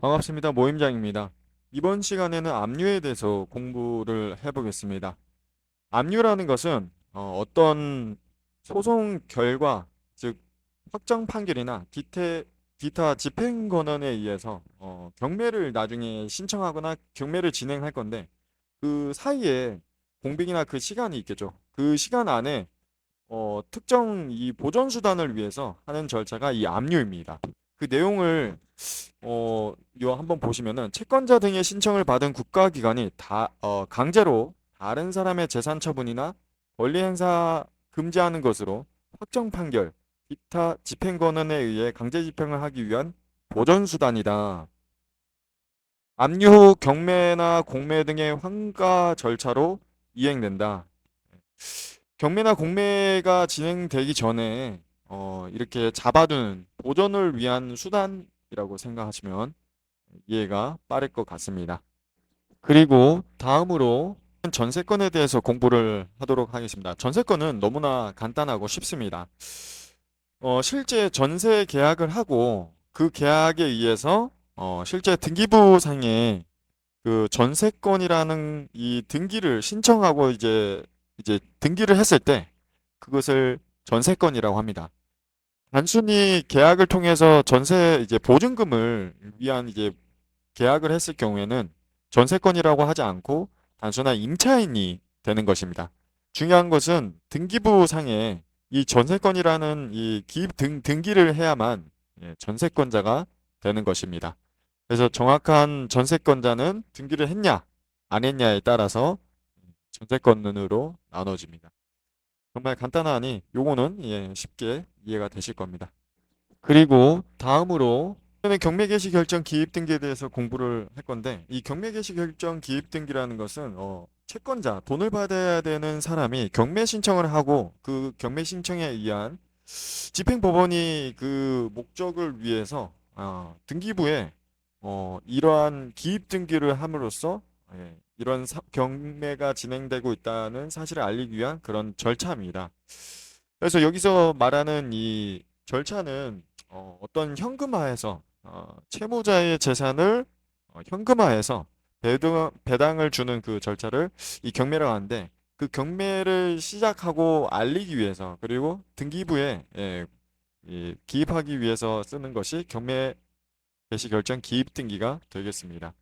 반갑습니다. 모임장입니다. 이번 시간에는 압류에 대해서 공부를 해보겠습니다. 압류라는 것은 떤 소송 결과, 즉 확정 판결이나 기타 집행 권한에 의해서 경매를 나중에 신청하거나 경매를 진행할 건데 그 사이에 공백이나 그 시간이 있겠죠. 그 시간 안에 특정 이 보전 수단을 위해서 하는 절차가 이 압류입니다. 그 내용을 요 한번 보시면은 채권자 등의 신청을 받은 국가기관이 강제로 다른 사람의 재산 처분이나 권리 행사 금지하는 것으로 확정 판결, 기타 집행 권한에 의해 강제 집행을 하기 위한 보전 수단이다. 압류 후 경매나 공매 등의 환가 절차로 이행된다. 경매나 공매가 진행되기 전에 이렇게 잡아두는 보전을 위한 수단이라고 생각하시면 이해가 빠를 것 같습니다. 그리고 다음으로 전세건에 대해서 공부를 하도록 하겠습니다. 전세건은 너무나 간단하고 쉽습니다. 실제 전세 계약을 하고 그 계약에 의해서 실제 등기부상에 그 전세건이라는 이 등기를 신청하고 이제 등기를 했을 때 그것을 전세건이라고 합니다. 단순히 계약을 통해서 전세 이제 보증금을 위한 이제 계약을 했을 경우에는 전세건이라고 하지 않고 단순한 임차인이 되는 것입니다. 중요한 것은 등기부 상에 이 전세건이라는 이 기입 등기를 해야만 전세권자가 되는 것입니다. 그래서 정확한 전세권자는 등기를 했냐, 안 했냐에 따라서 전세권으로 나눠집니다. 정말 간단하니 요거는 쉽게 이해가 되실 겁니다. 그리고 다음으로 저는 경매 개시 결정 기입 등기에 대해서 공부를 할 건데 이 경매 개시 결정 기입 등기라는 것은 채권자 돈을 받아야 되는 사람이 경매 신청을 하고 그 경매 신청에 의한 집행법원이 그 목적을 위해서 등기부에 이러한 기입 등기를 함으로써 이런 경매가 진행되고 있다는 사실을 알리기 위한 그런 절차입니다. 그래서 여기서 말하는 이 절차는 떤 현금화해서 채무자의 재산을 현금화해서 배당을 주는 그 절차를 이 경매라고 하는데 그 경매를 시작하고 알리기 위해서 그리고 등기부에 이 기입하기 위해서 쓰는 것이 경매 개시 결정 기입 등기가 되겠습니다.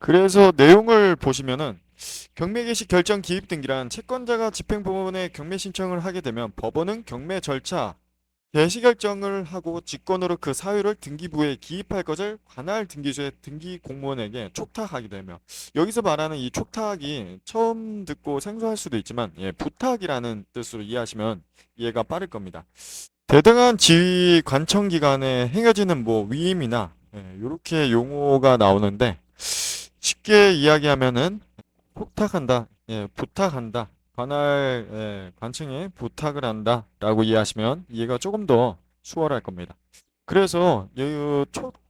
그래서 내용을 보시면은 경매 개시 결정 기입 등기란 채권자가 집행법원에 경매 신청을 하게 되면 법원은 경매 절차 개시 결정을 하고 직권으로 그 사유를 등기부에 기입할 것을 관할 등기소의 등기 공무원에게 촉탁하게 되며 여기서 말하는 이 촉탁이 처음 듣고 생소할 수도 있지만 부탁이라는 뜻으로 이해하시면 이해가 빠를 겁니다. 대등한 지위 관청 기관에 행해지는 뭐 위임이나 이렇게 용어가 나오는데 쉽게 이야기하면은 촉탁한다, 부탁한다, 관청에 부탁을 한다라고 이해하시면 이해가 조금 더 수월할 겁니다. 그래서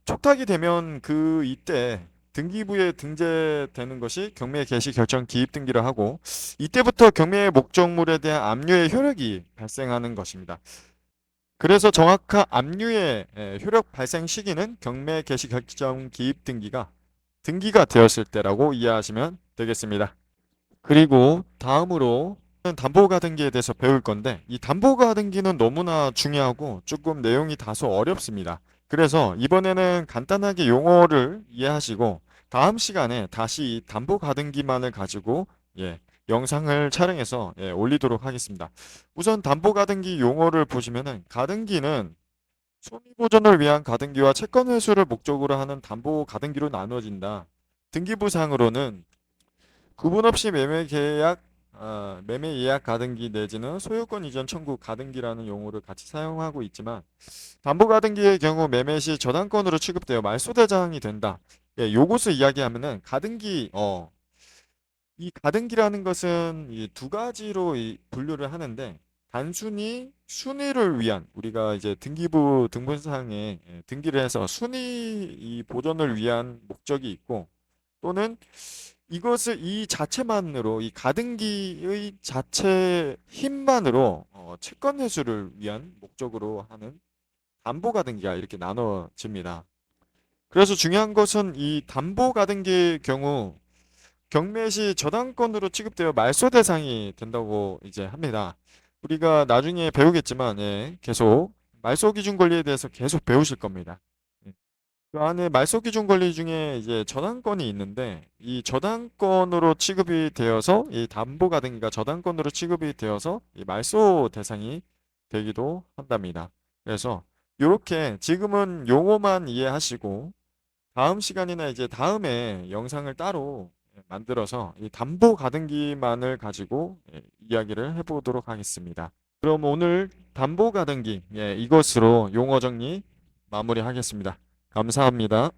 촉탁이 되면 그 이때 등기부에 등재되는 것이 경매 개시 결정 기입 등기를 하고 이때부터 경매의 목적물에 대한 압류의 효력이 발생하는 것입니다. 그래서 정확한 압류의 효력 발생 시기는 경매 개시 결정 기입 등기가 되었을 때라고 이해하시면 되겠습니다. 그리고 다음으로 담보가등기에 대해서 배울 건데 이 담보가등기는 너무나 중요하고 조금 내용이 다소 어렵습니다. 그래서 이번에는 간단하게 용어를 이해하시고 다음 시간에 다시 이 담보가등기만을 가지고 영상을 촬영해서 올리도록 하겠습니다. 우선 담보가등기 용어를 보시면은 가등기는 손해보전을 위한 가등기와 채권 회수를 목적으로 하는 담보가등기로 나누어진다. 등기부상으로는 구분 없이 매매 예약 가등기 내지는 소유권 이전 청구 가등기라는 용어를 같이 사용하고 있지만 담보 가등기의 경우 매매 시 저당권으로 취급되어 말소대장이 된다. 요것을 이야기하면은 이 가등기라는 것은 이 두 가지로 분류를 하는데 단순히 순위를 위한 우리가 이제 등기부 등본상에 등기를 해서 순위 이 보존을 위한 목적이 있고 또는 이것을 이 자체만으로 이 가등기의 자체 힘만으로 채권 회수를 위한 목적으로 하는 담보 가등기가 이렇게 나눠집니다. 그래서 중요한 것은 이 담보가등기의 경우 경매 시 저당권으로 취급되어 말소 대상이 된다고 이제 합니다. 우리가 나중에 배우겠지만, 예, 계속 말소 기준 권리에 대해서 계속 배우실 겁니다. 예. 그 안에 말소 기준 권리 중에 이제 저당권이 있는데 이 저당권으로 취급이 되어서 이 담보가등기가 저당권으로 취급이 되어서 이 말소 대상이 되기도 한답니다. 그래서 이렇게 지금은 용어만 이해하시고 다음 시간이나 이제 다음에 영상을 따로 만들어서 이 담보 가등기만을 가지고 이야기를 해보도록 하겠습니다. 그럼 오늘 담보 가등기 이것으로 용어 정리 마무리하겠습니다. 감사합니다.